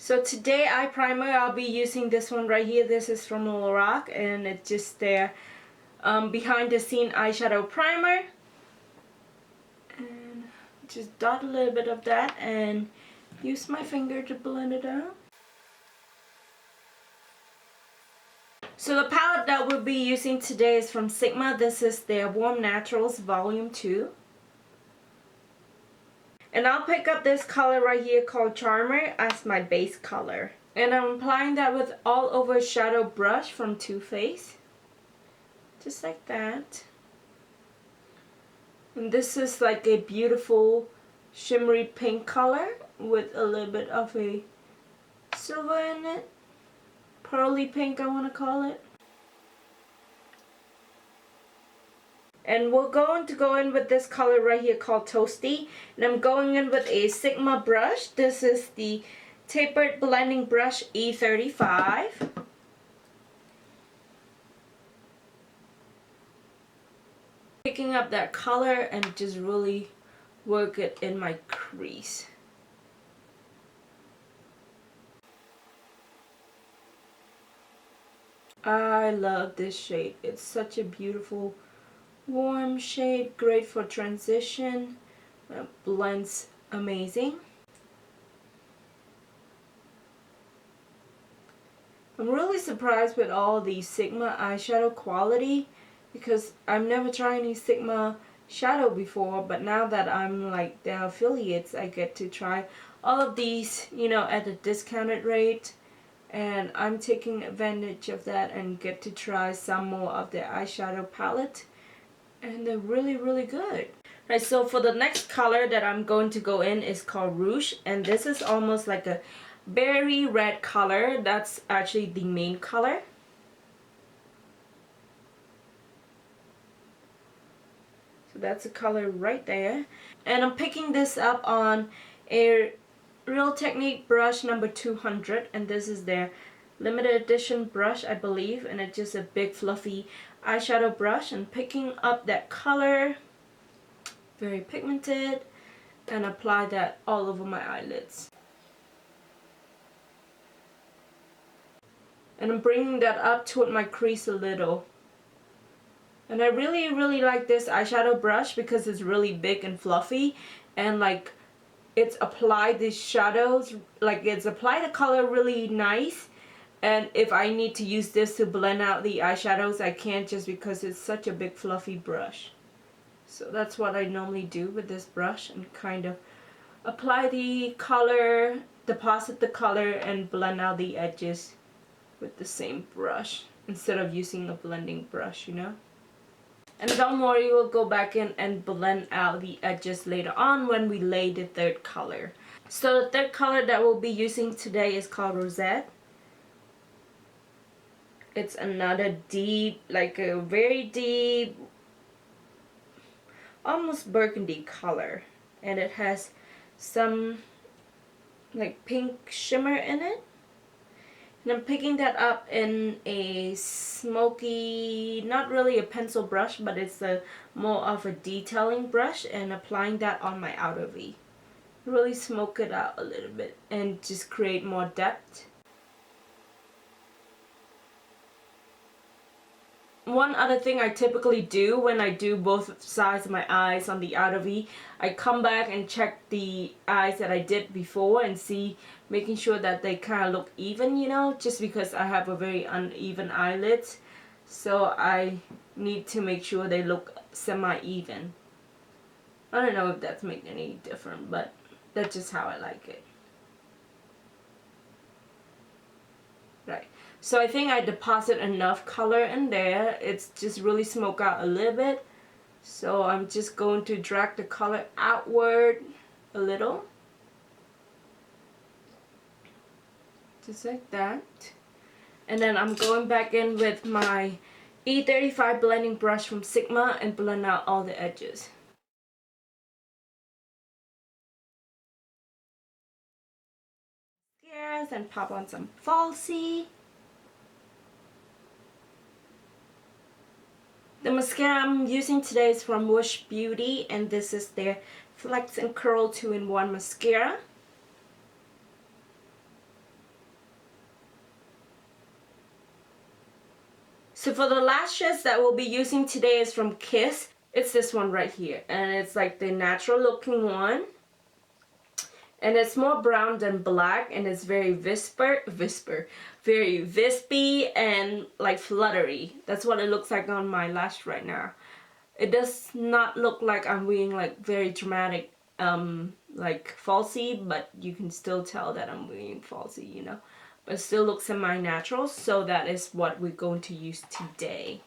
So today eye primer, I'll be using this one right here. This is from Lorac, and it's just their behind the scene eyeshadow primer. And just dot a little bit of that and use my finger to blend it out. So the palette that we'll be using today is from Sigma. This is their Warm Naturals Volume 2. And I'll pick up this color right here called Charmer as my base color. And I'm applying that with all over shadow brush from Too Faced. Just like that. And this is like a beautiful shimmery pink color with a little bit of a silver in it. Pearly pink, I want to call it. And we're going to go in with this color right here called Toasty. And I'm going in with a Sigma brush. This is the Tapered Blending Brush E35. Picking up that color and just really work it in my crease. I love this shade. It's such a beautiful warm shade, great for transition. It blends amazing. I'm really surprised with all the Sigma eyeshadow quality because I've never tried any Sigma shadow before, but now that I'm like their affiliates, I get to try all of these, you know, at a discounted rate. And I'm taking advantage of that and get to try some more of their eyeshadow palette. And they're really, really good. Right, so for the next color that I'm going to go in is called Rouge. And this is almost like a berry red color. That's actually the main color. So that's the color right there. And I'm picking this up on a Real Technique brush number 200, and this is their limited edition brush, I believe, and it's just a big fluffy eyeshadow brush. And picking up that color, very pigmented, and apply that all over my eyelids. And I'm bringing that up toward my crease a little. And I really, really like this eyeshadow brush because it's really big and fluffy, and like it's applied these shadows, like it's applied the color really nice. And if I need to use this to blend out the eyeshadows, I can't just because it's such a big fluffy brush. So that's what I normally do with this brush, and kind of apply the color, deposit the color, and blend out the edges with the same brush instead of using a blending brush, you know. And don't worry, we'll go back in and blend out the edges later on when we lay the third color. So the third color that we'll be using today is called Rosette. It's another deep, like a very deep, almost burgundy color. And it has some like pink shimmer in it. And I'm picking that up in a smoky, not really a pencil brush, but it's a more of a detailing brush, and applying that on my outer V. Really smoke it out a little bit and just create more depth. One other thing I typically do when I do both sides of my eyes on the outer V, I come back and check the eyes that I did before and see, making sure that they kind of look even, you know, just because I have a very uneven eyelids. So I need to make sure they look semi-even. I don't know if that's making any difference, but that's just how I like it. Right. So I think I deposit enough color in there. It's just really smoke out a little bit. So I'm just going to drag the color outward a little. Just like that. And then I'm going back in with my E35 blending brush from Sigma and blend out all the edges. Mascaras and pop on some falsie. The mascara I'm using today is from Wish Beauty, and this is their Flex and Curl 2-in-1 mascara. So for the lashes that we'll be using today is from Kiss. It's this one right here, and it's like the natural looking one. And it's more brown than black, and it's very very wispy and like fluttery. That's what it looks like on my lash right now. It does not look like I'm wearing like very dramatic like falsy, but you can still tell that I'm wearing falsy, you know. But it still looks semi-natural, so that is what we're going to use today.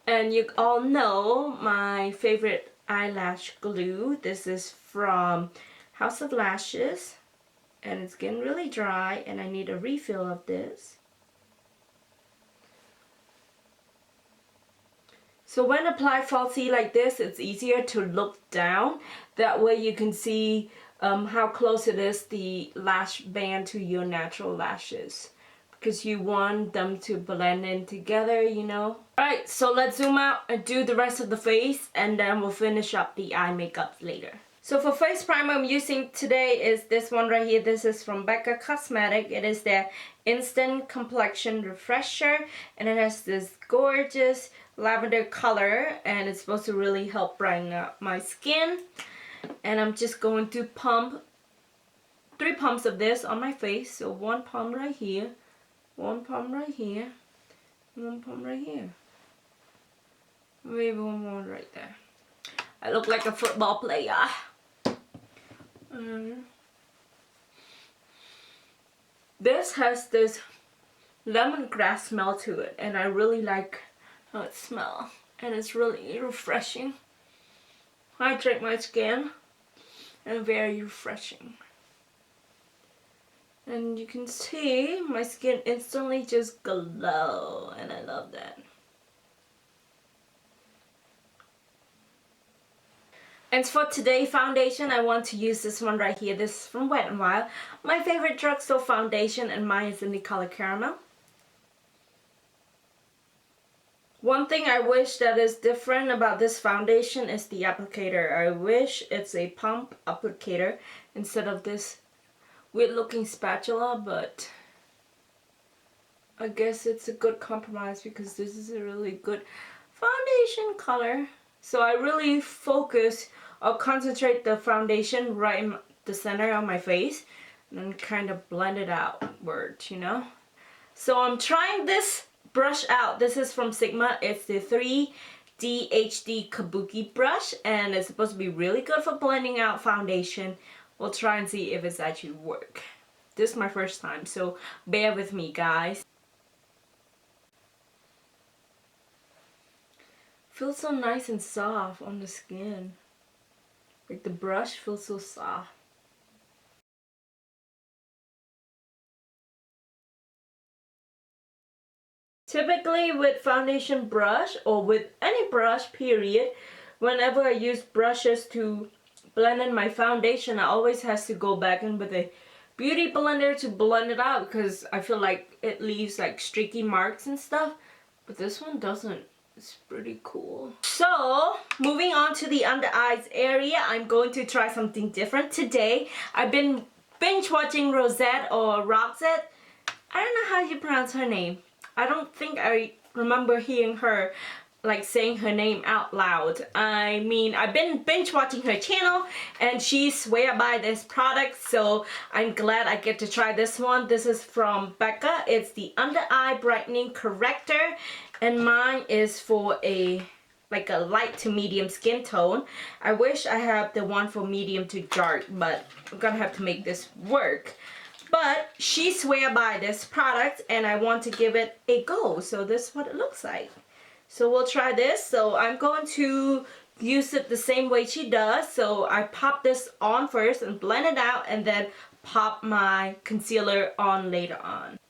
And you all know my favorite eyelash glue. This is from House of Lashes, and it's getting really dry and I need a refill of this. So when apply falsie like this, it's easier to look down. That way you can see how close it is, the lash band, to your natural lashes. Because you want them to blend in together, you know. Alright, so let's zoom out and do the rest of the face, and then we'll finish up the eye makeup later. So for face primer I'm using today is this one right here. This is from Becca Cosmetic. It is their Instant Complexion Refresher, and it has this gorgeous lavender color, and it's supposed to really help brighten up my skin. And I'm just going to pump 3 pumps of this on my face. So 1 pump right here, 1 pump right here, 1 pump right here. Maybe 1 more right there. I look like a football player. This has this lemongrass smell to it, and I really like how it smells, and it's really refreshing. Hydrate my skin, and very refreshing. And you can see my skin instantly just glow, and I love that. And for today's foundation, I want to use this one right here. This is from Wet n Wild. My favorite drugstore foundation, and mine is in the color Caramel. One thing I wish that is different about this foundation is the applicator. I wish it's a pump applicator instead of this weird looking spatula, but I guess it's a good compromise because this is a really good foundation color. So I really focus or concentrate the foundation right in the center of my face and then kind of blend it outwards, you know. So I'm trying this brush out. This is from Sigma. It's the 3D HD Kabuki brush, and it's supposed to be really good for blending out foundation. We'll try and see if it's actually work. This is my first time, so bear with me, guys. Feels so nice and soft on the skin. Like the brush feels so soft. Typically with foundation brush, or with any brush period, whenever I use brushes to blend in my foundation, I always has to go back in with a beauty blender to blend it out, because I feel like it leaves like streaky marks and stuff. But this one doesn't. It's pretty cool. So, moving on to the under eyes area, I'm going to try something different today. I've been binge watching Rosette or Roxette. I don't know how you pronounce her name. I don't think I remember hearing her like saying her name out loud. I mean, I've been binge watching her channel and she swear by this product, so I'm glad I get to try this one. This is from Becca. It's the under eye brightening corrector, and mine is for a like a light to medium skin tone. I wish I had the one for medium to dark, but I'm gonna have to make this work. But she swear by this product and I want to give it a go, so this is what it looks like. So we'll try this. So I'm going to use it the same way she does. So I pop this on first and blend it out, and then pop my concealer on later on.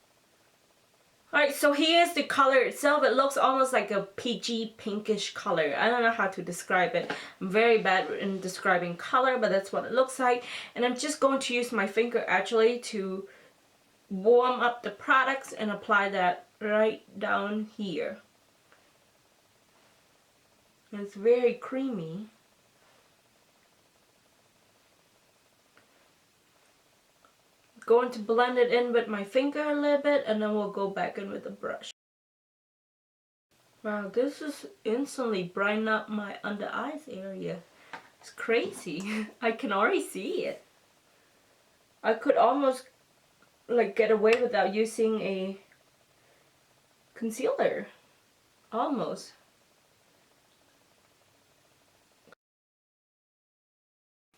Alright, so here's the color itself. It looks almost like a peachy pinkish color. I don't know how to describe it. I'm very bad in describing color, but that's what it looks like. And I'm just going to use my finger actually to warm up the products and apply that right down here. And it's very creamy. Going to blend it in with my finger a little bit, and then we'll go back in with the brush. Wow, this is instantly brighten up my under eyes area. It's crazy. I can already see it. I could almost like get away without using a concealer. Almost.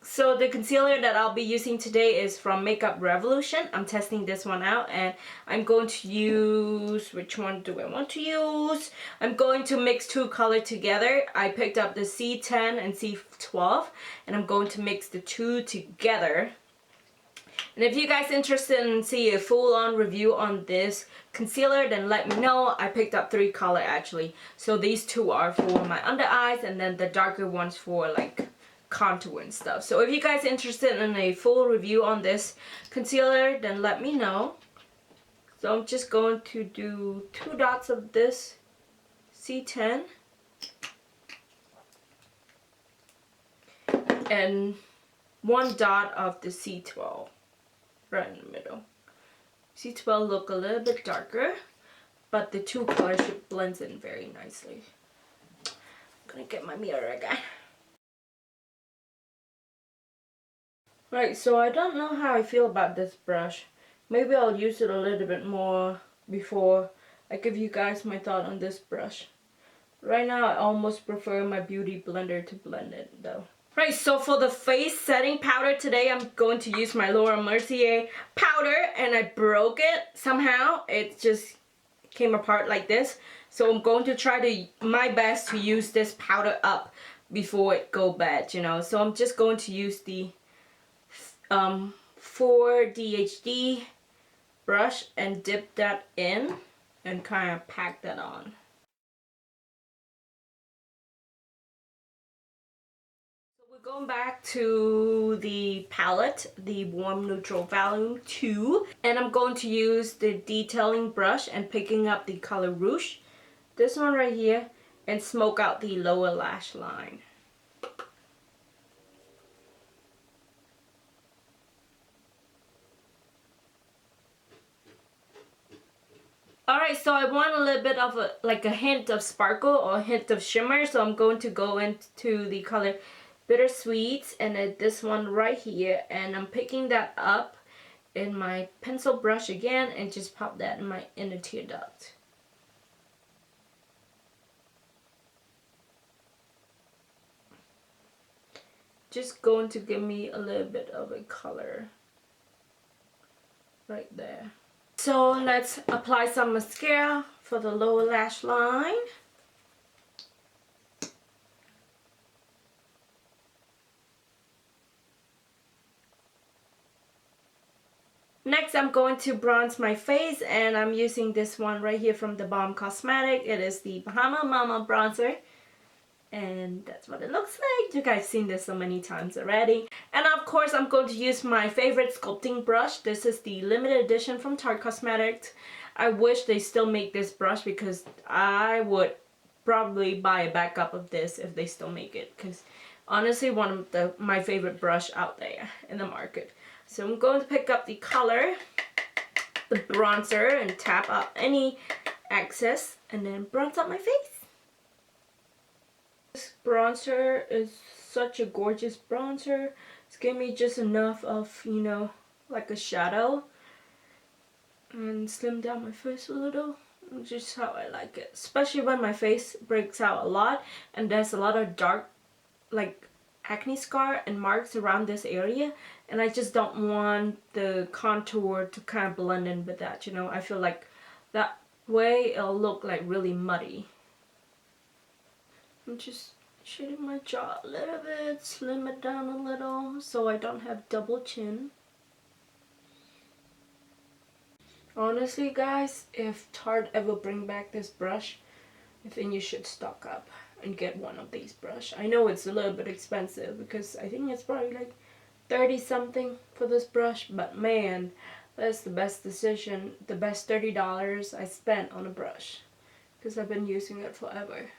So the concealer that I'll be using today is from Makeup Revolution. I'm testing this one out and I'm going to use, which one do I want to use? I'm going to mix two colors together. I picked up the C10 and C12 and I'm going to mix the two together. And if you guys are interested in see a full-on review on this concealer, then let me know. I picked up 3 colors actually. So these two are for my under eyes and then the darker ones for like contour and stuff. So if you guys are interested in a full review on this concealer, then let me know. So I'm just going to do 2 dots of this C10 and 1 dot of the C12 right in the middle. C12 look a little bit darker, but the 2 colors should blend in very nicely. I'm gonna get my mirror again. Right, so I don't know how I feel about this brush. Maybe I'll use it a little bit more before I give you guys my thought on this brush. Right now I almost prefer my Beauty Blender to blend it though. Right, so for the face setting powder today, I'm going to use my Laura Mercier powder and I broke it somehow. It just came apart like this. So I'm going to try my best to use this powder up before it go bad, you know. So I'm just going to use the 4DHD brush and dip that in and kind of pack that on. So we're going back to the palette, the Warm Neutral Volume 2, and I'm going to use the detailing brush and picking up the color Rouge, this one right here, and smoke out the lower lash line. Alright, so I want a little bit of a hint of sparkle or a hint of shimmer, so I'm going to go into the color Bittersweet and this one right here, and I'm picking that up in my pencil brush again and just pop that in my inner tear duct. Just going to give me a little bit of a color right there. So let's apply some mascara for the lower lash line. Next, I'm going to bronze my face, and I'm using this one right here from the Balm Cosmetic. It is the Bahama Mama bronzer, and that's what it looks like. You guys seen this so many times already. And of course, I'm going to use my favorite sculpting brush. This is the limited edition from Tarte Cosmetics. I wish they still make this brush because I would probably buy a backup of this if they still make it, because honestly, one of my favorite brush out there in the market. So I'm going to pick up the color, the bronzer, and tap out any excess and then bronze up my face. This bronzer is such a gorgeous bronzer. It's giving me just enough of, you know, like a shadow, and slim down my face a little. Just how I like it, especially when my face breaks out a lot and there's a lot of dark like acne scar and marks around this area, and I just don't want the contour to kind of blend in with that, you know. I feel like that way it'll look like really muddy. I'm just shading my jaw a little bit, slim it down a little so I don't have double chin. Honestly guys, if Tarte ever bring back this brush, I think you should stock up and get one of these brush. I know it's a little bit expensive because I think it's probably like 30 something for this brush, but man, that's the best decision, the best $30 I spent on a brush, because I've been using it forever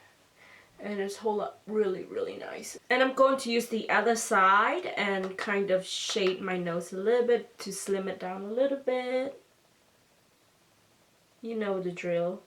and it's hold up really nice. And I'm going to use the other side and kind of shade my nose a little bit to slim it down a little bit. You know the drill.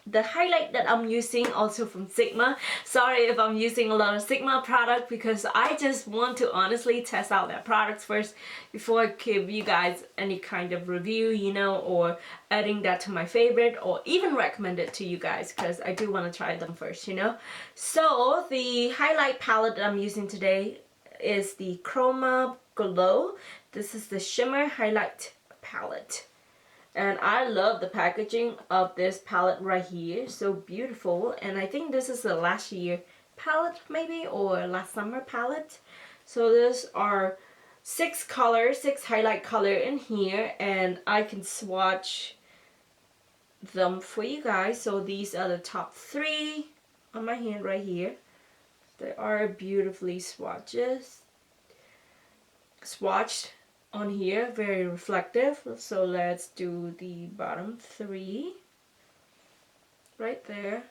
the highlight that I'm using also from Sigma. Sorry if I'm using a lot of Sigma product because I just want to honestly test out their products first before I give you guys any kind of review, you know, or adding that to my favorite or even recommend it to you guys because I do want to try them first, you know. So the highlight palette that I'm using today is the Chroma Glow. This is the Shimmer Highlight Palette. And I love the packaging of this palette right here. So beautiful. And I think this is the last year palette maybe, or last summer palette. So these are 6 colors, 6 highlight color in here. And I can swatch them for you guys. So these are the top 3 on my hand right here. They are beautifully swatched on here, very reflective. So let's do the bottom 3 right there.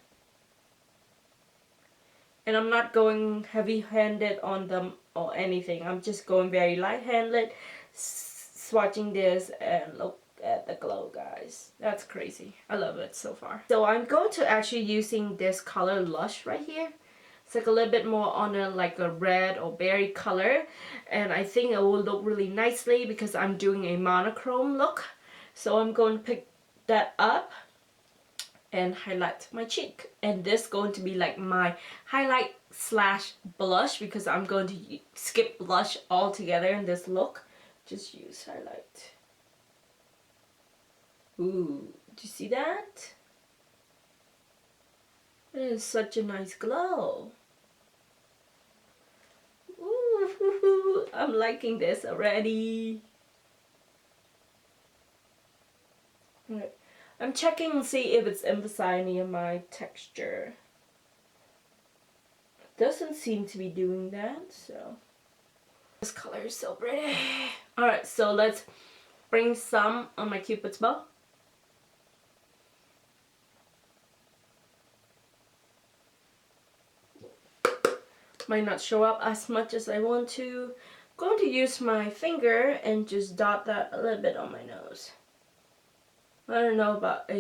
And I'm not going heavy-handed on them or anything. I'm just going very light-handed, swatching this, and look at the glow, guys. That's crazy. I love it so far. So I'm going to actually using this color Lush right here. It's like a little bit more on a like a red or berry color, and I think it will look really nicely because I'm doing a monochrome look. So I'm going to pick that up and highlight my cheek, and this is going to be like my highlight slash blush because I'm going to skip blush altogether in this look. Just use highlight. Ooh, do you see that? It is such a nice glow. Ooh, I'm liking this already. Right. I'm checking and see if it's emphasizing in my texture. Doesn't seem to be doing that, so. This color is so pretty. Alright, so let's bring some on my cupid's bow. Might not show up as much as I want to. I'm going to use my finger and just dot that a little bit on my nose. I don't know about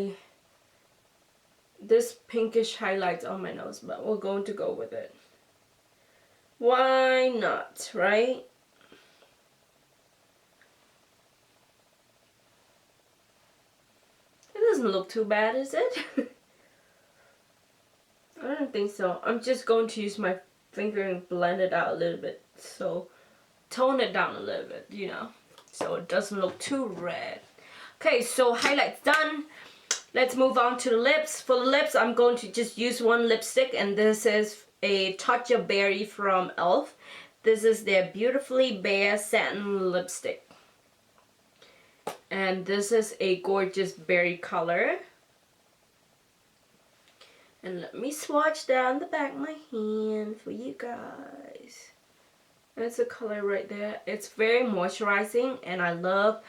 this pinkish highlights on my nose, but we're going to go with it. Why not, right? It doesn't look too bad, is it? I don't think so. I'm just going to use my finger and blend it out a little bit, so tone it down a little bit, you know, so it doesn't look too red. Okay, so highlights done. Let's move on to the lips. For the lips, I'm going to just use one lipstick, and this is a Touch of Berry from e.l.f. This is their Beautifully Bare Satin Lipstick, and this is a gorgeous berry color. And let me swatch down the back of my hand for you guys. That's the color right there. It's very moisturizing, and I love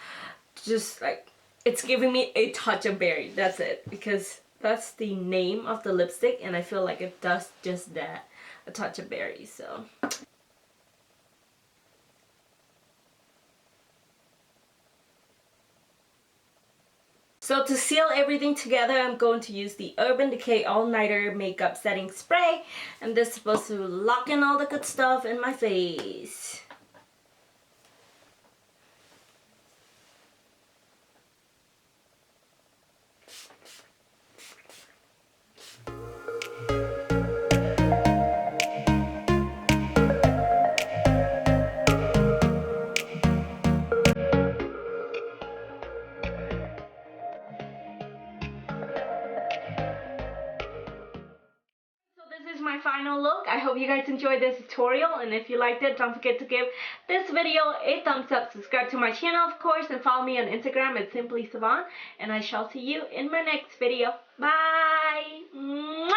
just like, it's giving me a touch of berry. That's it, because that's the name of the lipstick, and I feel like it does just that, a touch of berry. So to seal everything together, I'm going to use the Urban Decay All Nighter Makeup Setting Spray, and this is supposed to lock in all the good stuff in my face. This is my final look. I hope you guys enjoyed this tutorial, and if you liked it, don't forget to give this video a thumbs up, subscribe to my channel of course, and follow me on Instagram at Simply Savon, and I shall see you in my next video. Bye! Mwah!